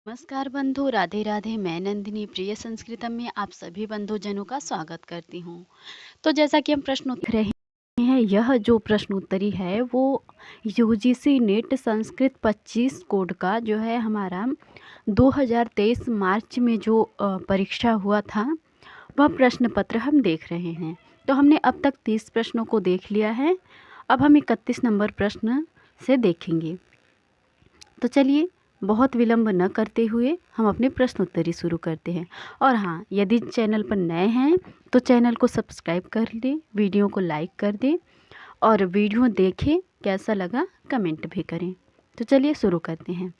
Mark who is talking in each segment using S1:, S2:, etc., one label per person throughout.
S1: नमस्कार बंधु, राधे राधे। मैं नंदिनी प्रिय संस्कृतम में आप सभी बंधुजनों का स्वागत करती हूँ। तो जैसा कि हम प्रश्न उत्तर रहे हैं, यह जो प्रश्न उत्तरी है वो यूजीसी नेट संस्कृत 25 कोड का जो है हमारा 2023 मार्च में जो परीक्षा हुआ था वह प्रश्न पत्र हम देख रहे हैं। तो हमने अब तक 30 प्रश्नों को देख लिया है। अब हम 31 नंबर प्रश्न से देखेंगे। तो चलिए बहुत विलंब न करते हुए हम अपने प्रश्नोत्तरी शुरू करते हैं। और हाँ, यदि चैनल पर नए हैं तो चैनल को सब्सक्राइब कर दें, वीडियो को लाइक कर दें और वीडियो देखें, कैसा लगा कमेंट भी करें। तो चलिए शुरू करते हैं।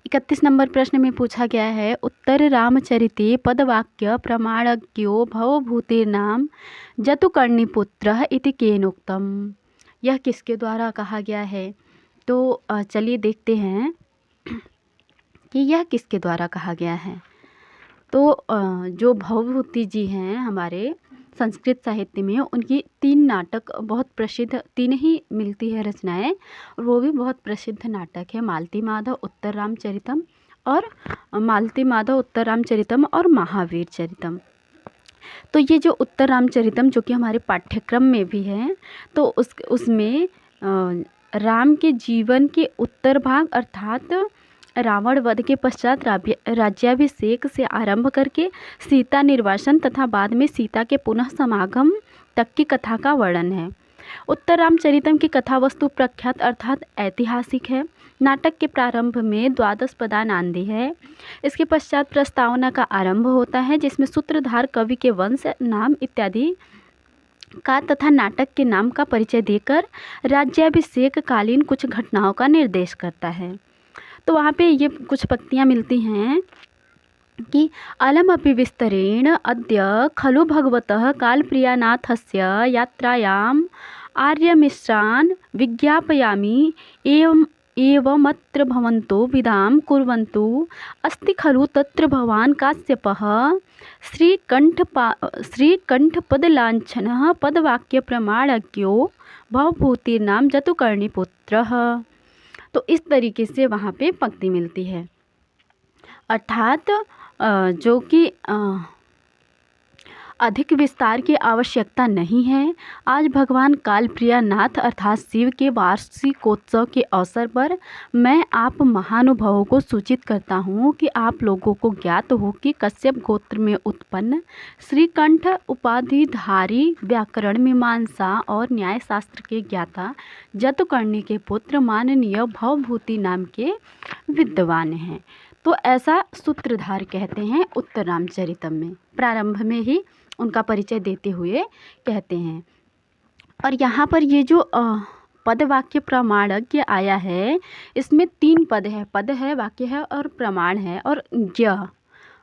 S1: 31 नंबर प्रश्न में पूछा गया है, उत्तर रामचरिते पदवाक्य प्रमाणज्ञो भवभूतेर्नाम जतुकर्णिपुत्रः इति केनोक्तम। यह किसके द्वारा कहा गया है? तो चलिए देखते हैं कि यह किसके द्वारा कहा गया है। तो जो भवभूति जी हैं हमारे संस्कृत साहित्य में, उनकी 3 नाटक बहुत प्रसिद्ध, 3 ही मिलती है रचनाएं और वो भी बहुत प्रसिद्ध नाटक है, मालती माधव उत्तर रामचरितम और महावीर चरितम। तो ये जो उत्तर रामचरितम जो कि हमारे पाठ्यक्रम में भी है, तो उसमें राम के जीवन के उत्तर भाग अर्थात रावण वध के पश्चात राज्याभिषेक से आरंभ करके सीता निर्वासन तथा बाद में सीता के पुनः समागम तक की कथा का वर्णन है। उत्तर रामचरितम की कथा वस्तु प्रख्यात अर्थात ऐतिहासिक है। नाटक के प्रारंभ में 12 पदानांदी है। इसके पश्चात प्रस्तावना का आरंभ होता है, जिसमें सूत्रधार कवि के वंश, नाम इत्यादि का तथा नाटक के नाम का परिचय देकर राज्याभिषेक कालीन कुछ घटनाओं का निर्देश करता है। तो वहाँ पे ये कुछ पंक्तियाँ मिलती हैं कि अलमपि विस्तरेण अद्य खलु भगवतः कालप्रियानाथस्य यात्रायाम् आर्यमिश्रान् विज्ञापयामि एवमत्र भवन्तो विदां कुर्वन्तु अस्ति खलु तत्र भवान् काश्यपः श्रीकण्ठपदलाञ्छनः पदवाक्यप्रमाणज्ञो भवभूतिर्नाम जतुकर्णिपुत्रः। तो इस तरीके से वहाँ पे पंक्ति मिलती है, अर्थात जो कि अधिक विस्तार की आवश्यकता नहीं है। आज भगवान कालप्रियानाथ अर्थात शिव के वार्षिकोत्सव के अवसर पर मैं आप महानुभावों को सूचित करता हूँ कि आप लोगों को ज्ञात हो कि कश्यप गोत्र में उत्पन्न श्रीकंठ उपाधिधारी व्याकरण मीमांसा और न्यायशास्त्र के ज्ञाता जतुकर्णी के पुत्र माननीय भवभूति नाम के विद्वान हैं। तो ऐसा सूत्रधार कहते हैं उत्तर रामचरितम में, प्रारंभ में ही उनका परिचय देते हुए कहते हैं। और यहाँ पर ये जो पदवाक्य प्रमाणज्ञ आया है, इसमें 3 पद है, वाक्य है और प्रमाण है और ज्ञ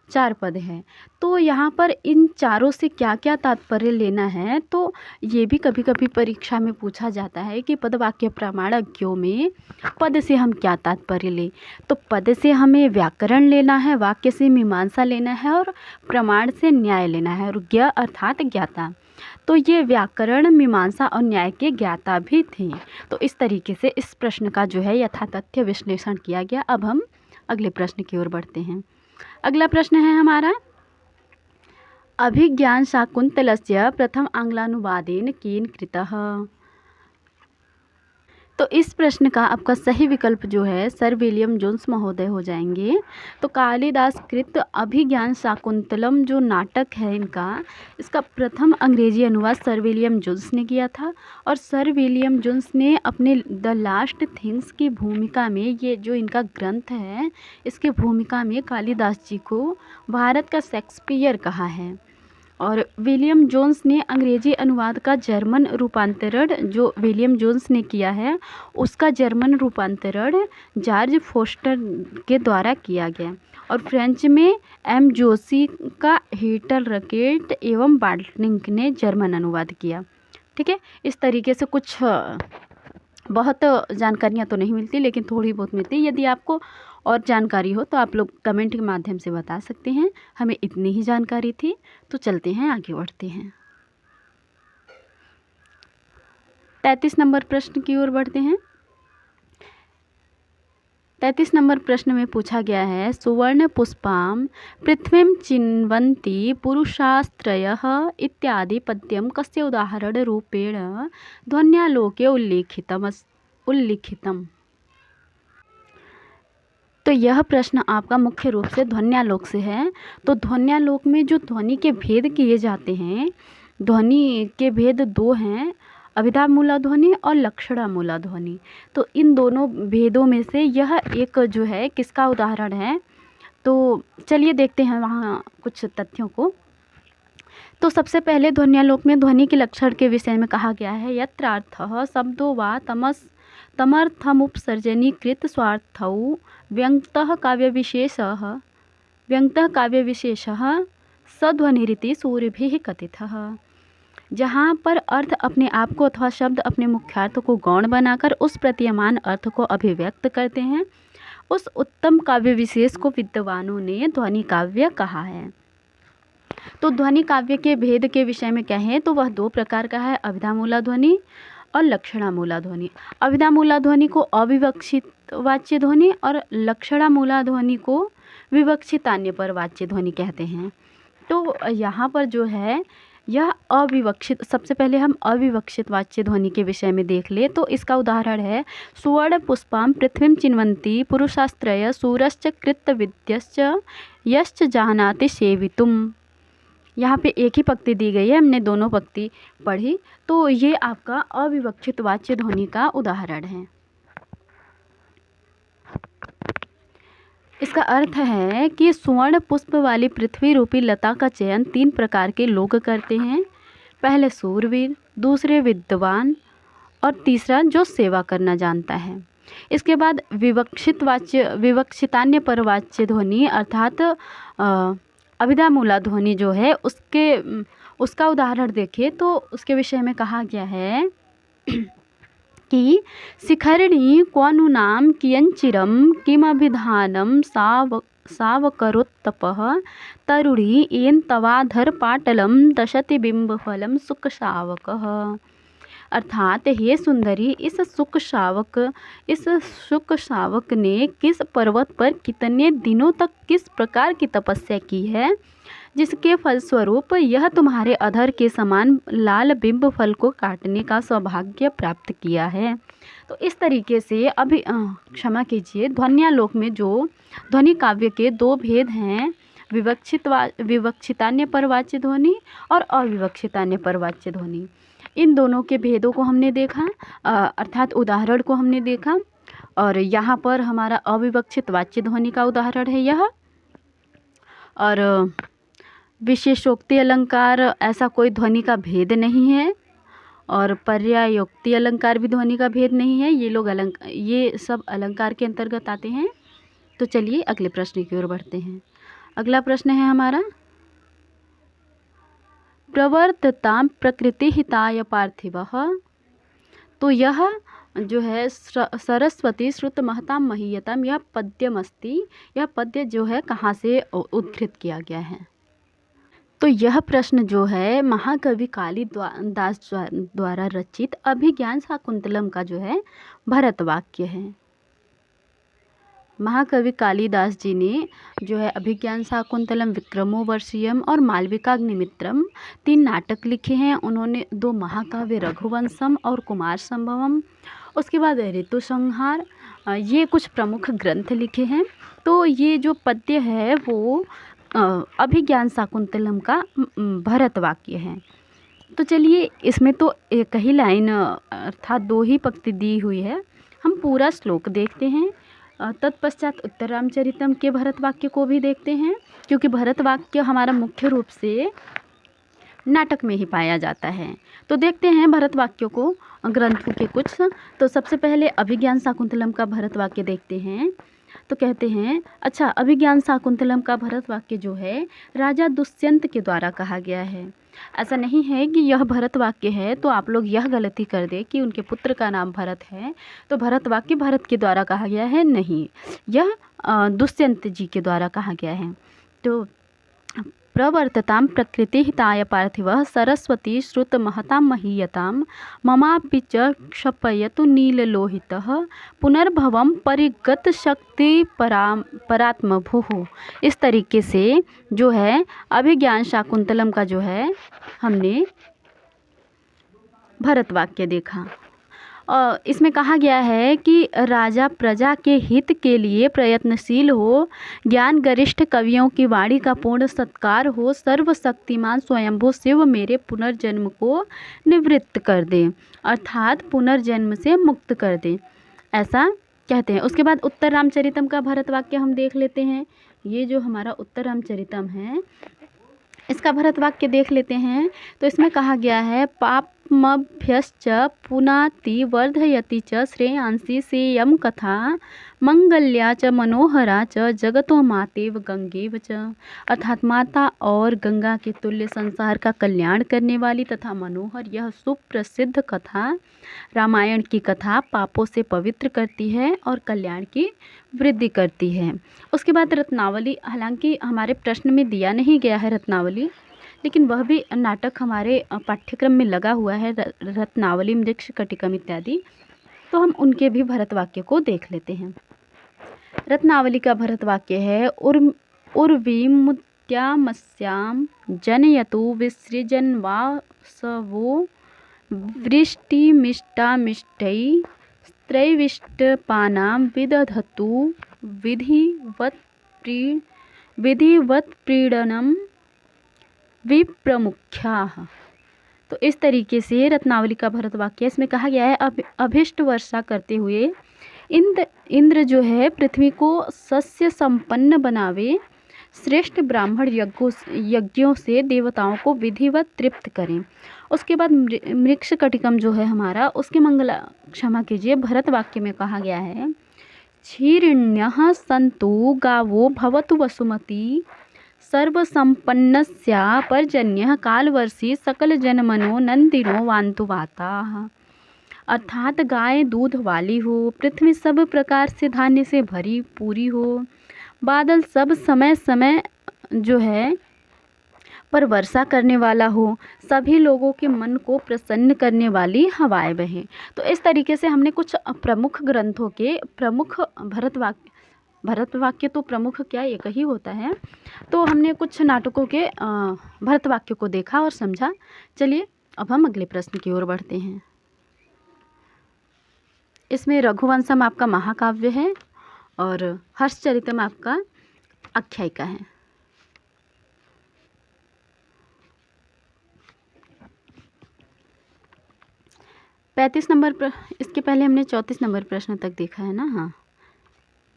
S1: 4 पद हैं। तो यहाँ पर इन चारों से क्या क्या तात्पर्य लेना है, तो ये भी कभी कभी परीक्षा में पूछा जाता है कि पदवाक्य प्रमाणज्ञों में पद से हम क्या तात्पर्य लें। तो पद से हमें व्याकरण लेना है, वाक्य से मीमांसा लेना है और प्रमाण से न्याय लेना है, और ज्ञ अर्थात ज्ञाता। तो ये व्याकरण, मीमांसा और न्याय के ज्ञाता भी थे। तो इस तरीके से इस प्रश्न का जो है यथातथ्य विश्लेषण किया गया। अब हम अगले प्रश्न की ओर बढ़ते हैं। अगला प्रश्न है हमारा, अभिज्ञान शाकुंतलस्य प्रथम आंग्लानुवादेन केन कृतः। तो इस प्रश्न का आपका सही विकल्प जो है सर विलियम जोन्स महोदय हो जाएंगे। तो कालिदास कृत अभिज्ञान शाकुंतलम जो नाटक है इसका प्रथम अंग्रेजी अनुवाद सर विलियम जोन्स ने किया था। और सर विलियम जोन्स ने अपने द लास्ट थिंग्स की भूमिका में, ये जो इनका ग्रंथ है, इसकी भूमिका में कालिदास जी को भारत का शेक्सपियर कहा है। और विलियम जोन्स ने अंग्रेजी अनुवाद का जर्मन रूपांतरण, जो विलियम जोन्स ने किया है उसका जर्मन रूपांतरण जॉर्ज फोस्टर के द्वारा किया गया। और फ्रेंच में एम जोशी का हीटर रकेट एवं बाल्टनिंग ने जर्मन अनुवाद किया। ठीक है, इस तरीके से कुछ बहुत जानकारियाँ तो नहीं मिलती, लेकिन थोड़ी बहुत मिलती। यदि आपको और जानकारी हो तो आप लोग कमेंट के माध्यम से बता सकते हैं। हमें इतनी ही जानकारी थी। तो चलते हैं, आगे बढ़ते हैं। 33 नंबर प्रश्न की ओर बढ़ते हैं। 33 नंबर प्रश्न में पूछा गया है, सुवर्ण पुष्पां पृथ्वीं चिन्वन्ति पुरुषास्त्रयः इत्यादि पद्यं कस्य उदाहरणरूपेण ध्वन्यालोके उल्लिखितम्। तो यह प्रश्न आपका मुख्य रूप से ध्वन्यालोक से है। तो ध्वन्यालोक में जो ध्वनि के भेद किए जाते हैं, ध्वनि के भेद दो हैं, अभिधा मूला ध्वनि और लक्षणा मूला ध्वनि। तो इन दोनों भेदों में से यह एक जो है किसका उदाहरण है, तो चलिए देखते हैं वहाँ कुछ तथ्यों को। तो सबसे पहले ध्वन्यालोक में ध्वनि के लक्षण के विषय में कहा गया है, यत्रार्थः शब्दो वा तमर्थमुपसर्जनीकृत स्वार्थौ व्यङ्क्तः काव्यविशेषः सध्वनिरिति सूरिभिः कथितः। जहाँ पर अर्थ अपने आप को अथवा शब्द अपने मुख्यार्थ को गौण बनाकर उस प्रतीयमान अर्थ को अभिव्यक्त करते हैं, उस उत्तम काव्य विशेष को विद्वानों ने ध्वनि काव्य कहा है। तो ध्वनि काव्य के भेद के विषय में क्या है, तो वह दो प्रकार का है, अभिधा मूला ध्वनि और लक्षणा मूला ध्वनि। अभिधा मूला ध्वनि को अविवक्षित वाच्य ध्वनि और लक्षणा मूला ध्वनि को विवक्षितान्य पर वाच्य ध्वनि कहते हैं। तो यहाँ पर जो है यह अविवक्षित, सबसे पहले हम अविवक्षित वाच्य ध्वनि के विषय में देख ले। तो इसका उदाहरण है, सुवर्ण पुष्पां पृथ्वीं चिन्वन्ति पुरुषास्त्रय सूरश्च कृतविद्यश्च यश्च जानाति सेवितुम्। यहाँ पे एक ही पंक्ति दी गई है, हमने दोनों पंक्ति पढ़ी। तो ये आपका अविवक्षित वाच्य ध्वनि का उदाहरण है। इसका अर्थ है कि सुवर्ण पुष्प वाली पृथ्वी रूपी लता का चयन 3 प्रकार के लोग करते हैं। पहले सूरवीर, दूसरे विद्वान और तीसरा जो सेवा करना जानता है। इसके बाद विवक्षितान्य पर वाच्य ध्वनि अर्थात अभिधा मूला ध्वनि जो है उसका उदाहरण देखें तो उसके विषय में कहा गया है कि शिखरिणी क्वनुनाम कियंचिरम किमभिधानम सावकरोत्तपः तरुणी येन तवाधर पाटलम दशति बिंबफलम सुखशावकः। अर्थात हे सुंदरी, इस शुक शावक ने किस पर्वत पर कितने दिनों तक किस प्रकार की तपस्या की है, जिसके फलस्वरूप यह तुम्हारे अधर के समान लाल बिंब फल को काटने का सौभाग्य प्राप्त किया है। तो इस तरीके से क्षमा कीजिए, ध्वन्यालोक में जो ध्वनि काव्य के दो भेद हैं, विवक्षितान्य पर वाच्य ध्वनि और अविवक्षितान्य पर वाच्य ध्वनि, इन दोनों के भेदों को हमने देखा, अर्थात उदाहरण को हमने देखा। और यहाँ पर हमारा अविवक्षित वाच्य ध्वनि का उदाहरण है यह। और विशेषोक्ति अलंकार ऐसा कोई ध्वनि का भेद नहीं है, और पर्यायोक्ति अलंकार भी ध्वनि का भेद नहीं है। ये सब अलंकार के अंतर्गत आते हैं। तो चलिए अगले प्रश्न की ओर बढ़ते हैं। अगला प्रश्न है हमारा, प्रवर्ततां प्रकृतिहिताय पार्थिवः। तो यह जो है सरस्वती श्रुत महतां महीयतां, यह पद्यमस्ति। यह पद्य जो है कहाँ से उद्धृत किया गया है, तो यह प्रश्न जो है महाकवि कालिदास द्वारा रचित अभिज्ञान शाकुंतलम का जो है भरत वाक्य है। महाकवि कालिदास जी ने जो है अभिज्ञान शाकुंतलम, विक्रमोर्वशीयम और मालविकाग्निमित्रम 3 नाटक लिखे हैं। उन्होंने 2 महाकाव्य रघुवंशम और कुमार संभवम, उसके बाद ऋतु संहार, ये कुछ प्रमुख ग्रंथ लिखे हैं। तो ये जो पद्य है वो अभिज्ञान शाकुंतलम का भरत वाक्य है। तो चलिए इसमें तो एक ही लाइन अर्थात 2 ही पंक्ति दी हुई है, हम पूरा श्लोक देखते हैं। तत्पश्चात उत्तर रामचरितम के भरत वाक्य को भी देखते हैं, क्योंकि भरत वाक्य हमारा मुख्य रूप से नाटक में ही पाया जाता है। तो देखते हैं भरत वाक्यों को, ग्रंथों के कुछ। तो सबसे पहले अभिज्ञान शाकुंतलम का भरत वाक्य देखते हैं। तो कहते हैं, अच्छा, अभिज्ञान शाकुंतलम का भरत वाक्य जो है राजा दुष्यंत के द्वारा कहा गया है। ऐसा नहीं है कि यह भरत वाक्य है तो आप लोग यह गलती कर दे कि उनके पुत्र का नाम भरत है तो भरत वाक्य भरत के द्वारा कहा गया है, नहीं, यह दुष्यंत जी के द्वारा कहा गया है। तो प्रवर्ततां प्रकृतिहिताय पार्थिवः सरस्वती श्रुतमहतां महीयतां ममापि च क्षपयतु नीललोहितः पुनर्भवं परिगतशक्ति परात्मभुः। इस तरीके से जो है अभिज्ञान शाकुंतलम का जो है हमने भरत वाक्य देखा। और इसमें कहा गया है कि राजा प्रजा के हित के लिए प्रयत्नशील हो, ज्ञान गरिष्ठ कवियों की वाणी का पूर्ण सत्कार हो, सर्वशक्तिमान स्वयंभू शिव मेरे पुनर्जन्म को निवृत्त कर दे, अर्थात पुनर्जन्म से मुक्त कर दे, ऐसा कहते हैं। उसके बाद उत्तर रामचरितम का भरत वाक्य हम देख लेते हैं। ये जो हमारा उत्तर रामचरितम है इसका भरत वाक्य देख लेते हैं। तो इसमें कहा गया है पापमभ्यश्च पुनाति वर्धयति च श्रेयांसी सेयं कथा मंगल्या च मनोहरा च जगतो मातेव गंगेव च, अर्थात माता और गंगा के तुल्य संसार का कल्याण करने वाली तथा मनोहर यह सुप्रसिद्ध कथा रामायण की कथा पापों से पवित्र करती है और कल्याण की वृद्धि करती है। उसके बाद रत्नावली, हालांकि हमारे प्रश्न में दिया नहीं गया है रत्नावली, लेकिन वह भी नाटक हमारे पाठ्यक्रम में लगा हुआ है, रत्नावली, मृक्षकटिकम इत्यादि, तो हम उनके भी भरत वाक्य को देख लेते हैं। रत्नावली का भरत वाक्य है उर्वीमुद्यामस्याम जनयतु विसृजन्वासवो वृष्टिमिष्टामिष्टै त्रैविष्टपानां विदधतु विधिवत् प्रीडनम विप्रमुख्याः। तो इस तरीके से रत्नावली का भरत वाक्य, इसमें कहा गया है अभिष्ट वर्षा करते हुए इंद्र जो है पृथ्वी को सस्य संपन्न बनावे, श्रेष्ठ ब्राह्मण यज्ञों से देवताओं को विधिवत तृप्त करें। उसके बाद मृक्षकटिकम जो है हमारा, उसके क्षमा कीजिए, भरत वाक्य में कहा गया है क्षीरिण्यः सन्तु गावो भवतु वसुमती सर्वसंपन्नस्या पर्जन्यः कालवर्षी सकल जनमनो नंदिनो वान्तु वाताः, अर्थात गाय दूध वाली हो, पृथ्वी सब प्रकार से धान्य से भरी पूरी हो, बादल सब समय समय जो है पर वर्षा करने वाला हो, सभी लोगों के मन को प्रसन्न करने वाली हवाएं बहें। तो इस तरीके से हमने कुछ प्रमुख ग्रंथों के प्रमुख भरत वाक्य तो प्रमुख क्या एक ही होता है, तो हमने कुछ नाटकों के भरत वाक्य को देखा और समझा। चलिए अब हम अगले प्रश्न की ओर बढ़ते हैं। इसमें रघुवंशम आपका महाकाव्य है और हर्षचरितम आपका आख्यायिका है। इसके पहले हमने 34 नंबर प्रश्न तक देखा है ना। हाँ,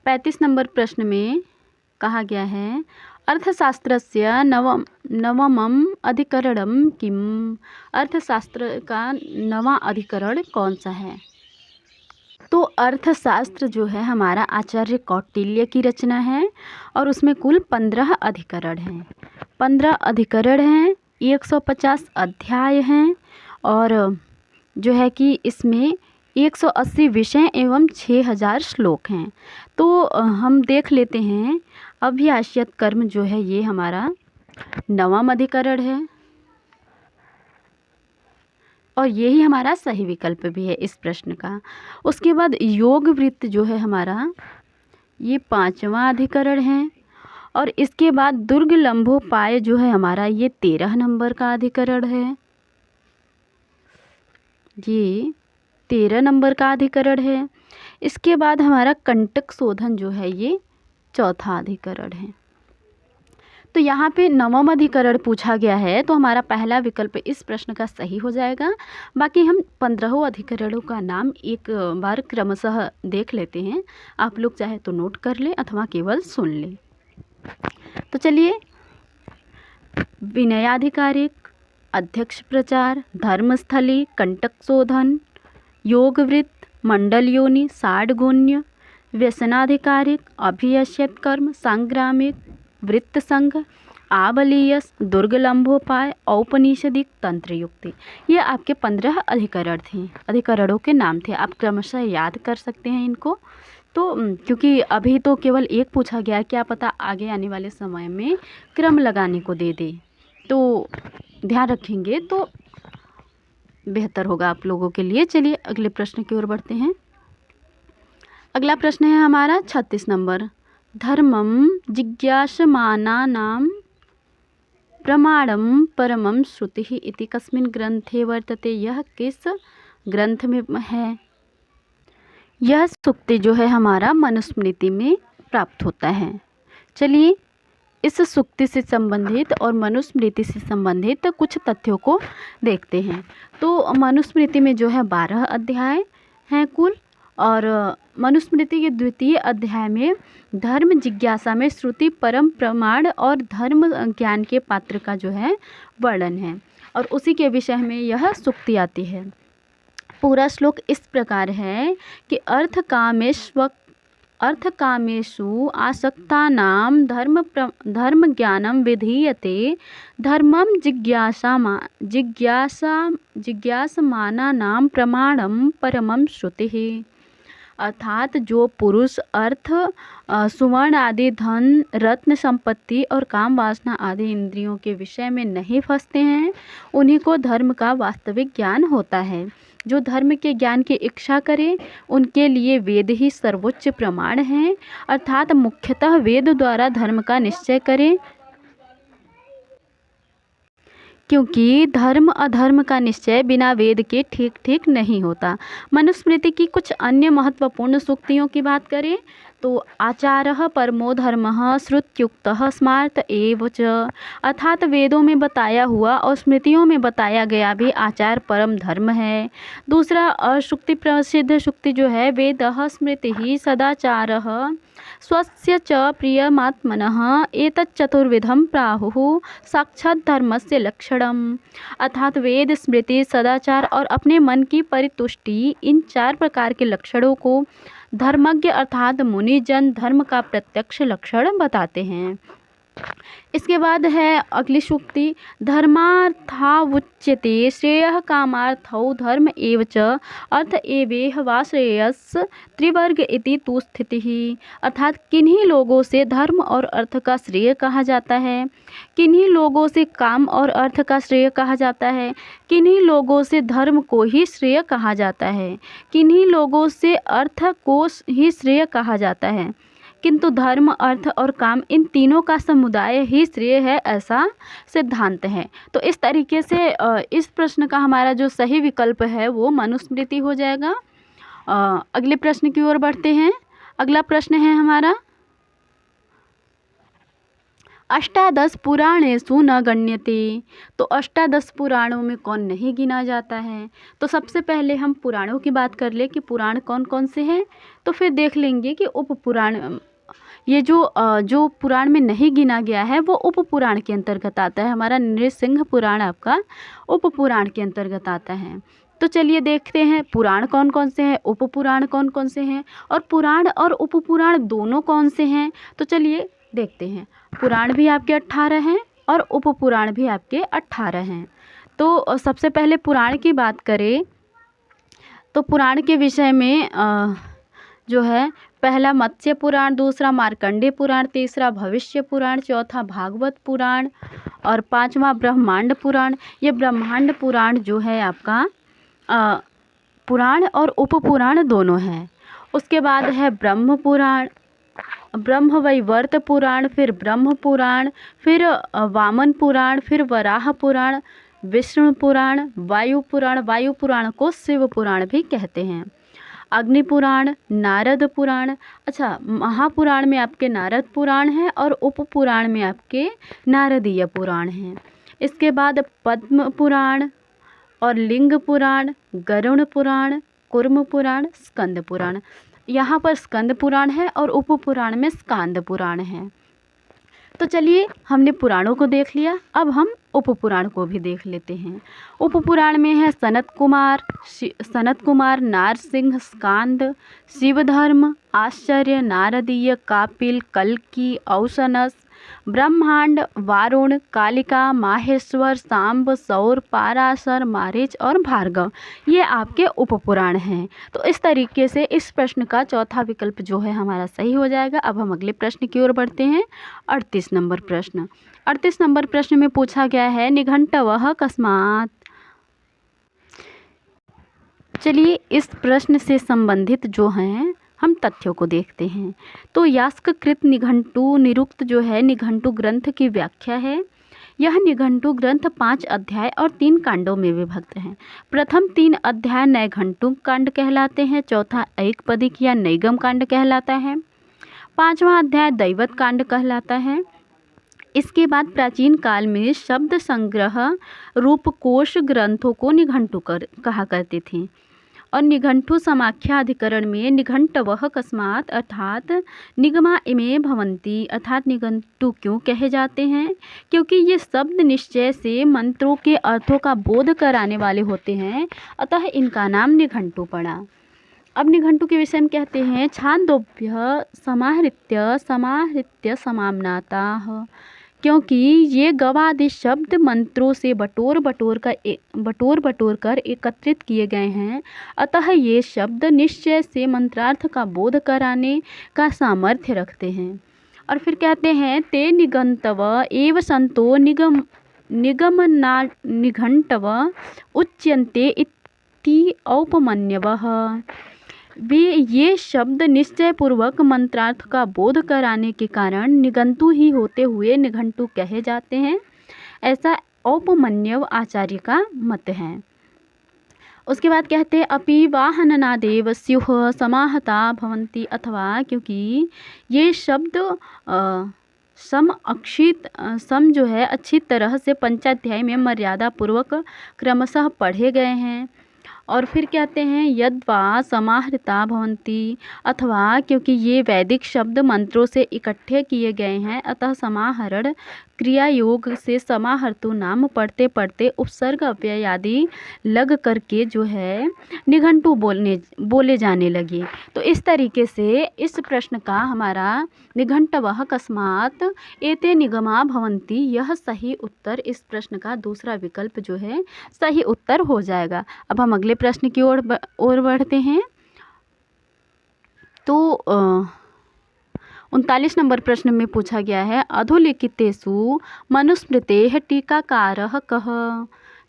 S1: 35 नंबर प्रश्न में कहा गया है अर्थशास्त्रस्य नवमम अधिकरणम किम, अर्थशास्त्र का नवा अधिकरण कौन सा है। तो अर्थशास्त्र जो है हमारा आचार्य कौटिल्य की रचना है और उसमें कुल 15 अधिकरण हैं। 15 अधिकरण हैं, 150 अध्याय हैं और जो है कि इसमें 180 विषय एवं 6000 श्लोक हैं। तो हम देख लेते हैं अभ्यासियत कर्म जो है ये हमारा 9वां अधिकरण है और यही हमारा सही विकल्प भी है इस प्रश्न का। उसके बाद योग वृत्त जो है हमारा ये 5वां अधिकरण है और इसके बाद दुर्ग लंबोपाय जो है हमारा ये 13 नंबर का अधिकरण है। ये 13 नंबर का अधिकरण है। इसके बाद हमारा कंटक शोधन जो है ये 4था अधिकरण है। तो यहाँ पे 9वां अधिकरण पूछा गया है तो हमारा पहला विकल्प इस प्रश्न का सही हो जाएगा। बाकी हम 15 अधिकरणों का नाम एक बार क्रमशः देख लेते हैं। आप लोग चाहे तो नोट कर लें अथवा केवल सुन लें। तो चलिए, विनयाधिकारिक, अध्यक्ष प्रचार, धर्मस्थली, कंटक शोधन, योगवृत्त, मंडल योनि, साडगुण्य, व्यसनाधिकारिक, अभियस्यत कर्म, सांग्रामिक, वृत्त संघ, आबलीयस, दुर्गलंभोपाय, औपनिषदिक, तंत्र युक्ति, ये आपके 15 अधिकरण थे, अधिकरणों के नाम थे। आप क्रमशः याद कर सकते हैं इनको। तो क्योंकि अभी तो केवल एक पूछा गया है, क्या पता आगे आने वाले समय में क्रम लगाने को दे दे, तो ध्यान रखेंगे तो बेहतर होगा आप लोगों के लिए। चलिए अगले प्रश्न की ओर बढ़ते हैं। अगला प्रश्न है हमारा 36 नंबर। धर्मम जिज्ञासमानानां प्रमाणम परमं श्रुतिः इति कस्मिन् ग्रंथे वर्तते। यह किस ग्रंथ में है? यह सूक्ति जो है हमारा मनुस्मृति में प्राप्त होता है। चलिए इस सूक्ति से संबंधित और मनुस्मृति से संबंधित कुछ तथ्यों को देखते हैं। तो मनुस्मृति में जो है 12 अध्याय हैं कुल, और मनुस्मृति के द्वितीय अध्याय में धर्म जिज्ञासा में श्रुति परम प्रमाण और धर्म ज्ञान के पात्र का जो है वर्णन है, और उसी के विषय में यह सूक्ति आती है। पूरा श्लोक इस प्रकार है कि अर्थकामेषु आसक्तानां धर्म ज्ञानं विधीयते, धर्मं जिज्ञासमानानां प्रमाणं परमं श्रुतिः। अर्थात जो पुरुष अर्थ, सुवर्ण आदि, धन, रत्न, संपत्ति और काम वासना आदि इंद्रियों के विषय में नहीं फंसते हैं, उन्हीं को धर्म का वास्तविक ज्ञान होता है। जो धर्म के ज्ञान की इच्छा करे उनके लिए वेद ही सर्वोच्च प्रमाण है, अर्थात मुख्यतः वेद द्वारा धर्म का निश्चय करें, क्योंकि धर्म अधर्म का निश्चय बिना वेद के ठीक ठीक नहीं होता। मनुस्मृति की कुछ अन्य महत्वपूर्ण सूक्तियों की बात करें तो आचारः परमो धर्मः श्रुत्युक्तः स्मार्त एव च, अर्थात वेदों में बताया हुआ और स्मृतियों में बताया गया भी आचार परम धर्म है। दूसरा अशुक्ति प्रसिद्ध शुक्ति जो है, वेदः स्मृतिः सदाचारः स्वस्य च प्रियमात्मनः एतच्चतुर्विधं प्राहुः साक्षात् धर्मस्य लक्षणम्, अर्थात वेद, स्मृति, सदाचार और अपने मन की परितुष्टि, इन 4 प्रकार के लक्षणों को धर्मज्ञ अर्थात मुनिजन धर्म का प्रत्यक्ष लक्षण बताते हैं। इसके बाद है अगली सूक्ति, धर्मार्थावुच्यते श्रेयः कामार्थौ धर्म एव च, अर्थ एवेह वा श्रेयस त्रिवर्ग इति तु स्थितिः, अर्थात किन्हीं लोगों से धर्म और अर्थ का श्रेय कहा जाता है, किन्हीं लोगों से काम और अर्थ का श्रेय कहा जाता है, किन्हीं लोगों से धर्म को ही श्रेय कहा जाता है, किन्हीं लोगों से अर्थ को ही श्रेय कहा जाता है, किंतु धर्म, अर्थ और काम इन तीनों का समुदाय ही श्रेय है, ऐसा सिद्धांत है। तो इस तरीके से इस प्रश्न का हमारा जो सही विकल्प है वो मनुस्मृति हो जाएगा। अगले प्रश्न की ओर बढ़ते हैं। अगला प्रश्न है हमारा, अष्टादश पुराणेषु न गण्यते। तो अष्टादश पुराणों में कौन नहीं गिना जाता है? तो सबसे पहले हम पुराणों की बात कर ले कि पुराण कौन कौन से हैं, तो फिर देख लेंगे कि उप पुराण, ये जो पुराण में नहीं गिना गया है वो उप पुराण के अंतर्गत आता है। हमारा नृसिंह पुराण आपका उप पुराण के अंतर्गत आता है। तो चलिए देखते हैं पुराण कौन कौन से हैं, उप पुराण कौन कौन से हैं, और पुराण और उप पुराण दोनों कौन से हैं। तो चलिए देखते हैं। पुराण भी आपके 18 हैं और उप पुराण भी आपके 18 हैं। तो सबसे पहले पुराण की बात करें तो पुराण के विषय में जो है, पहला मत्स्य पुराण, दूसरा मार्कंडेय पुराण, तीसरा भविष्य पुराण, चौथा भागवत पुराण और 5वां ब्रह्मांड पुराण। ये ब्रह्मांड पुराण जो है आपका पुराण और उप पुराण दोनों हैं। उसके बाद है ब्रह्म पुराण, ब्रह्मवैवर्त पुराण, फिर ब्रह्म पुराण, फिर वामन पुराण, फिर वराह पुराण, विष्णु पुराण, वायु पुराण। वायु पुराण को शिव पुराण भी कहते हैं। अग्नि पुराण, नारद पुराण। अच्छा, महापुराण में आपके नारद पुराण है और उप पुराण में आपके नारदीय पुराण हैं। इसके बाद पद्म पुराण और लिंग पुराण, गरुड़ पुराण, कूर्म पुराण, स्कंद पुराण। यहाँ पर स्कंद पुराण है और उप पुराण में स्कांद पुराण है। तो चलिए हमने पुराणों को देख लिया, अब हम उप पुराण को भी देख लेते हैं। उप पुराण में है सनत कुमार, नारसिंह, स्कांद, शिवधर्म, आश्चर्य, नारदीय, कापिल, कल्की, औशनस, ब्रह्मांड, वारुण, कालिका, माहेश्वर, सांब, सौर, पाराशर, मारीच और भार्गव, ये आपके उपपुराण हैं। तो इस तरीके से इस प्रश्न का चौथा विकल्प जो है हमारा सही हो जाएगा। अब हम अगले प्रश्न की ओर बढ़ते हैं। 38 नंबर प्रश्न। 38 नंबर प्रश्न में पूछा गया है निघंटवः कस्मात्। चलिए इस प्रश्न से संबंधित जो हैं हम तथ्यों को देखते हैं। तो यास्ककृत निघंटु निरुक्त जो है निघंटु ग्रंथ की व्याख्या है। यह निघंटु ग्रंथ 5 अध्याय और 3 कांडों में विभक्त है। प्रथम 3 अध्याय नैघंटु कांड कहलाते हैं, चौथा एकपदिक या नैगम कांड कहलाता है, 5वां अध्याय दैवत कांड कहलाता है। इसके बाद प्राचीन काल में शब्द संग्रह रूपकोश ग्रंथों को निघंटु कहा करते थे। और निघंटु समाख्या अधिकरण में निघंटवः कस्मात् अर्थात निगमा इमे भवन्ति अर्थात निघंटु क्यों कहे जाते हैं, क्योंकि ये शब्द निश्चय से मंत्रों के अर्थों का बोध कराने वाले होते हैं, अतः इनका नाम निघंटु पड़ा। अब निघंटु के विषय में कहते हैं छांदोभ्य समाहृत्य समाम्नाताः, क्योंकि ये गवादि शब्द मंत्रों से बटोर बटोर कर एकत्रित किए गए हैं, अतः ये शब्द निश्चय से मंत्रार्थ का बोध कराने का सामर्थ्य रखते हैं। और फिर कहते हैं ते निघंटव एव संतो निगमना निघंटव उच्यन्ते इति औपमन्यवः। वे ये शब्द निश्चय पूर्वक मंत्रार्थ का बोध कराने के कारण निघंटु ही होते हुए निघंटु कहे जाते हैं, ऐसा औपमन्यव आचार्य का मत है। उसके बाद कहते हैं अपि वाहननादेव स्युः समाहता भवन्ति, अथवा क्योंकि ये शब्द सम जो है अच्छी तरह से पंचाध्याय में मर्यादा पूर्वक क्रमशः पढ़े गए हैं। और फिर कहते हैं यद्वा समाहृता भवन्ति, अथवा क्योंकि ये वैदिक शब्द मंत्रों से इकट्ठे किए गए हैं, अतः समाहरण क्रिया योग से समाहर्तु नाम पढ़ते पढ़ते उपसर्ग अव्यय आदि लग करके जो है निघंटु बोले जाने लगे। तो इस तरीके से इस प्रश्न का हमारा निघंटवः कस्मात् एते निगमा भवन्ति, यह सही उत्तर, इस प्रश्न का दूसरा विकल्प जो है सही उत्तर हो जाएगा। अब हम अगले प्रश्न की ओर बढ़ते हैं। तो 39 नंबर प्रश्न में पूछा गया है अधोलिखितेषु मनुस्मृतेः टीकाकारः कः।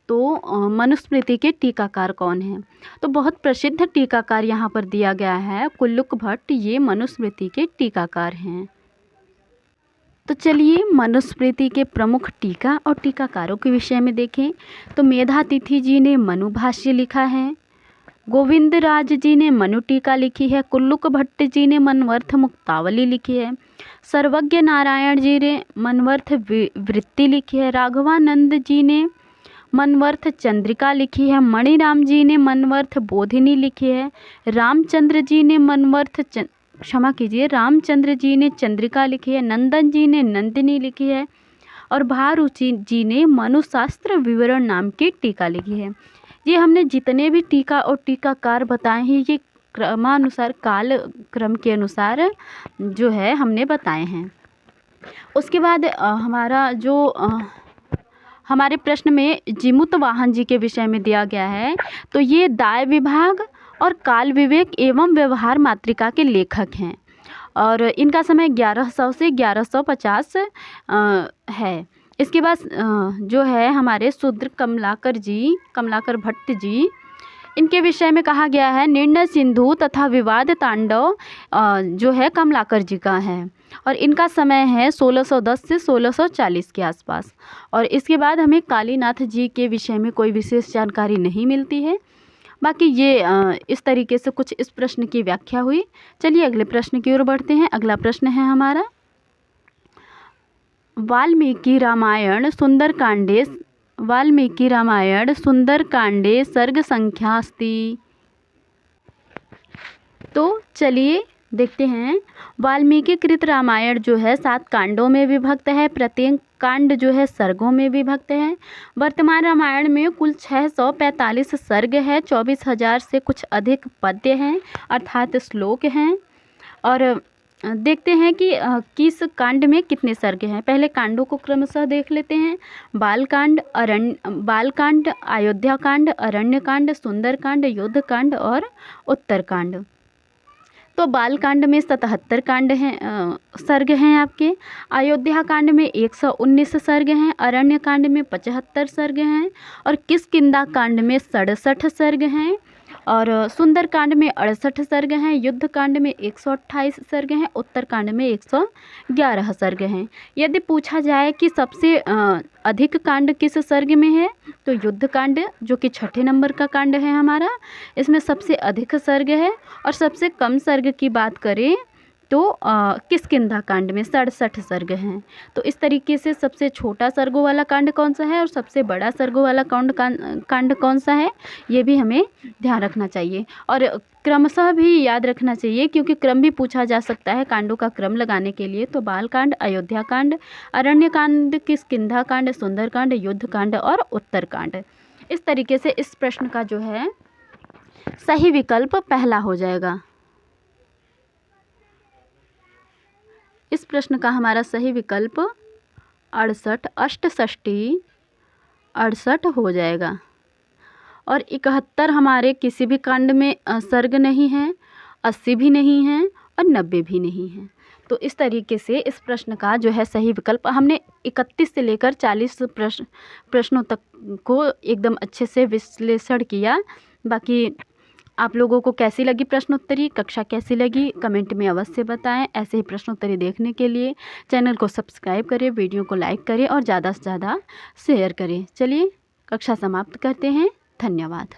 S1: तो मनुस्मृति के टीकाकार कौन हैं? तो बहुत प्रसिद्ध टीकाकार यहाँ पर दिया गया है कुल्लुक भट्ट, ये मनुस्मृति के टीकाकार हैं। तो चलिए मनुस्मृति के प्रमुख टीका और टीकाकारों के विषय में देखें। तो मेधातिथि जी ने मनुभाष्य लिखा है, गोविंद राज जी ने मनु टीका लिखी है, कुल्लुक भट्ट जी ने मनवर्थ मुक्तावली लिखी है, सर्वज्ञ नारायण जी ने मनवर्थ वृत्ति लिखी है, राघवानंद जी ने मनवर्थ चंद्रिका लिखी है, मणिराम जी ने मनवर्थ बोधिनी लिखी है, रामचंद्र जी ने रामचंद्र जी ने चंद्रिका लिखी है, नंदन जी ने नंदिनी लिखी है और भारुचि जी ने मनुशास्त्र विवरण नाम की टीका लिखी है। ये हमने जितने भी टीका और टीकाकार बताए हैं ये क्रमानुसार काल क्रम के अनुसार जो है हमने बताए हैं। उसके बाद हमारे प्रश्न में जीमूत वाहन जी के विषय में दिया गया है। तो ये दाय विभाग और काल विवेक एवं व्यवहार मातृका के लेखक हैं और इनका समय 1100 से 1150 है। इसके बाद जो है हमारे शूद्र कमलाकर भट्ट जी, इनके विषय में कहा गया है निर्णय सिंधु तथा विवाद तांडव जो है कमलाकर जी का है और इनका समय है 1610 से 1640 के आसपास। और इसके बाद हमें कालीनाथ जी के विषय में कोई विशेष जानकारी नहीं मिलती है। बाकी ये इस तरीके से कुछ इस प्रश्न की व्याख्या हुई। चलिए अगले प्रश्न की ओर बढ़ते हैं। अगला प्रश्न है हमारा वाल्मीकि रामायण सुंदरकांडे सर्ग संख्या अस्ति। तो चलिए देखते हैं। वाल्मीकि कृत रामायण जो है 7 कांडों में विभक्त है, प्रत्येक कांड जो है सर्गों में विभक्त है। वर्तमान रामायण में कुल 645 सर्ग है, 24,000 से कुछ अधिक पद्य हैं अर्थात श्लोक हैं और देखते हैं कि किस कांड में कितने सर्ग हैं। पहले कांडों को क्रमशः देख लेते हैं। बालकांड, अयोध्या कांड, अरण्य कांड, सुंदर कांड, युद्ध कांड और उत्तर कांड। तो बाल कांड में 77 कांड हैं, सर्ग हैं आपके। अयोध्या कांड में 119 सर्ग हैं, अरण्य कांड में 75 सर्ग हैं और किष्किंधा कांड में 67 सर्ग हैं और सुंदर कांड में 68 सर्ग हैं, युद्ध कांड में 128 सर्ग हैं, उत्तर कांड में 111 सर्ग हैं। यदि पूछा जाए कि सबसे अधिक कांड किस सर्ग में है, तो युद्ध कांड, जो कि 6ठे नंबर का कांड है हमारा, इसमें सबसे अधिक सर्ग है। और सबसे कम सर्ग की बात करें तो किष्किंधा कांड में 67 सर्ग हैं। तो इस तरीके से सबसे छोटा सर्गों वाला कांड कौन सा है और सबसे बड़ा सर्गों वाला कांड कौन सा है, ये भी हमें ध्यान रखना चाहिए। और क्रमशः भी याद रखना चाहिए, क्योंकि क्रम भी पूछा जा सकता है कांडों का क्रम लगाने के लिए। तो बाल कांड, अयोध्या कांड, अरण्य कांड, किष्किंधा कांड, सुंदर कांड, युद्ध कांड और उत्तर कांड। इस तरीके से इस प्रश्न का जो है सही विकल्प पहला हो जाएगा। इस प्रश्न का हमारा सही विकल्प 68, अष्टषष्ठी 68 हो जाएगा। और 71 हमारे किसी भी कांड में सर्ग नहीं है, 80 भी नहीं है और 90 भी नहीं है। तो इस तरीके से इस प्रश्न का जो है सही विकल्प, हमने 31 से लेकर 40 प्रश्नों तक को एकदम अच्छे से विश्लेषण किया। बाकी आप लोगों को कैसी लगी प्रश्नोत्तरी, कक्षा कैसी लगी, कमेंट में अवश्य बताएं। ऐसे ही प्रश्नोत्तरी देखने के लिए चैनल को सब्सक्राइब करें, वीडियो को लाइक करें और ज़्यादा से ज़्यादा शेयर करें। चलिए कक्षा समाप्त करते हैं। धन्यवाद।